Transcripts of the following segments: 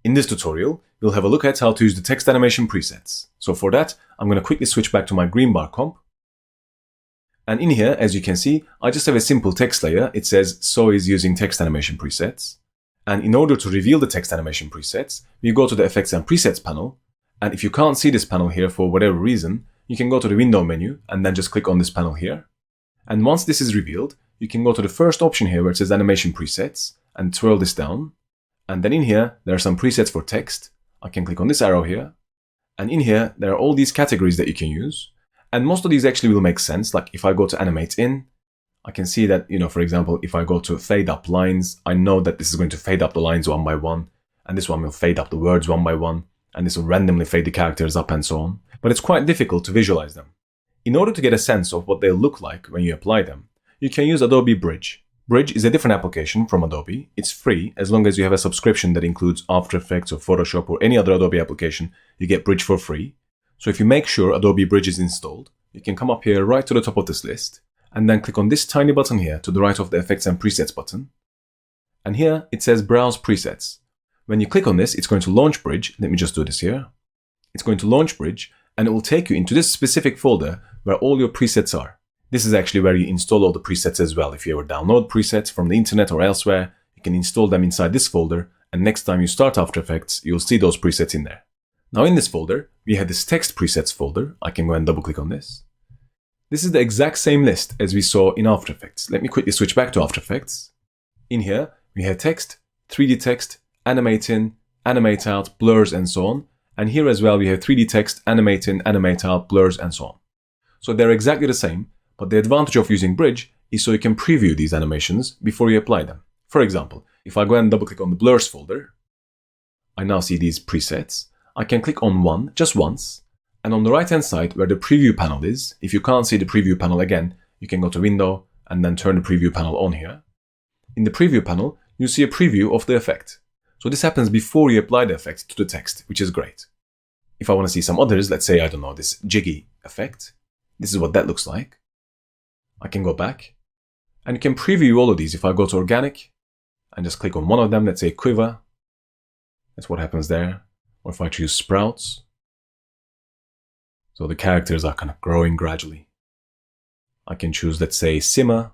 In this tutorial, we'll have a look at how to use the text animation presets. So for that, I'm going to quickly switch back to my green bar comp. And in here, as you can see, I just have a simple text layer. It says, "So is using text animation presets." And in order to reveal the text animation presets, we go to the Effects and Presets panel. And if you can't see this panel here for whatever reason, you can go to the Window menu and then just click on this panel here. And once this is revealed, you can go to the first option here where it says Animation Presets and twirl this down. And then in here, there are some presets for text. I can click on this arrow here. And in here, there are all these categories that you can use. And most of these actually will make sense. Like if I go to Animate In, I can see that, for example, if I go to Fade Up Lines, I know that this is going to fade up the lines one by one. And this one will fade up the words one by one. And this will randomly fade the characters up and so on. But it's quite difficult to visualize them. In order to get a sense of what they'll look like when you apply them, you can use Adobe Bridge. Bridge is a different application from Adobe. It's free as long as you have a subscription that includes After Effects or Photoshop or any other Adobe application. You get Bridge for free. So if you make sure Adobe Bridge is installed, you can come up here right to the top of this list and then click on this tiny button here to the right of the Effects and Presets button. And here it says Browse Presets. When you click on this, it's going to launch Bridge. Let me just do this here. It's going to launch Bridge and it will take you into this specific folder where all your presets are. This is actually where you install all the presets as well. If you ever download presets from the internet or elsewhere, you can install them inside this folder, and next time you start After Effects, you'll see those presets in there. Now in this folder, we have this text presets folder. I can go and double click on this. This is the exact same list as we saw in After Effects. Let me quickly switch back to After Effects. In here, we have text, 3D text, animate in, animate out, blurs, and so on. And here as well, we have 3D text, animate in, animate out, blurs, and so on. So they're exactly the same. But the advantage of using Bridge is so you can preview these animations before you apply them. For example, if I go and double click on the blurs folder, I now see these presets. I can click on one just once, and on the right hand side where the preview panel is, if you can't see the preview panel again, you can go to Window and then turn the preview panel on here. In the preview panel, you see a preview of the effect. So this happens before you apply the effect to the text, which is great. If I want to see some others, let's say, I don't know, this jiggy effect, this is what that looks like. I can go back and you can preview all of these. If I go to organic and just click on one of them, let's say quiver, that's what happens there. Or if I choose sprouts, so the characters are kind of growing gradually. I can choose, let's say, simmer,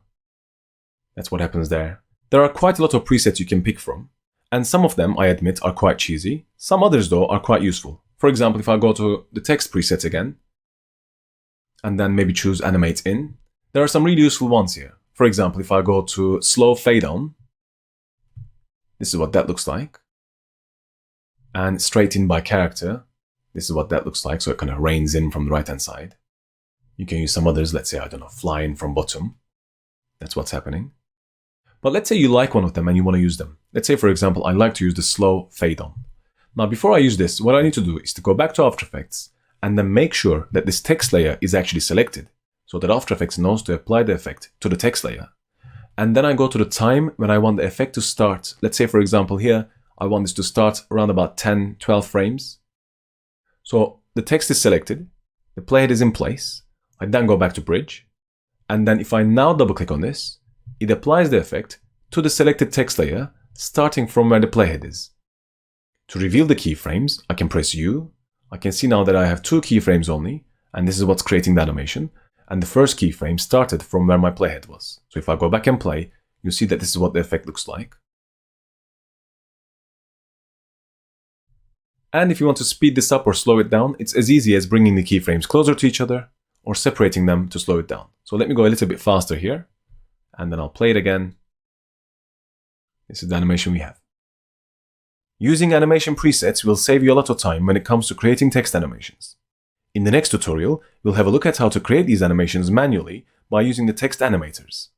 that's what happens there. There are quite a lot of presets you can pick from, and some of them, I admit, are quite cheesy. Some others, though, are quite useful. For example, if I go to the text presets again, and then maybe choose animate in, there are some really useful ones here. For example, if I go to slow fade on, this is what that looks like. And straight in by character, this is what that looks like. So it kind of rains in from the right hand side. You can use some others, let's say, I don't know, fly in from bottom. That's what's happening. But let's say you like one of them and you want to use them. Let's say, for example, I like to use the slow fade on. Now, before I use this, what I need to do is to go back to After Effects and then make sure that this text layer is actually selected, so that After Effects knows to apply the effect to the text layer. And then I go to the time when I want the effect to start. Let's say, for example, here, I want this to start around about 10, 12 frames. So the text is selected, the playhead is in place. I then go back to Bridge. And then if I now double click on this, it applies the effect to the selected text layer, starting from where the playhead is. To reveal the keyframes, I can press U. I can see now that I have 2 keyframes only, and this is what's creating the animation. And the first keyframe started from where my playhead was. So if I go back and play, you see that this is what the effect looks like. And if you want to speed this up or slow it down, it's as easy as bringing the keyframes closer to each other or separating them to slow it down. So let me go a little bit faster here, and then I'll play it again. This is the animation we have. Using animation presets will save you a lot of time when it comes to creating text animations. In the next tutorial, we'll have a look at how to create these animations manually by using the text animators.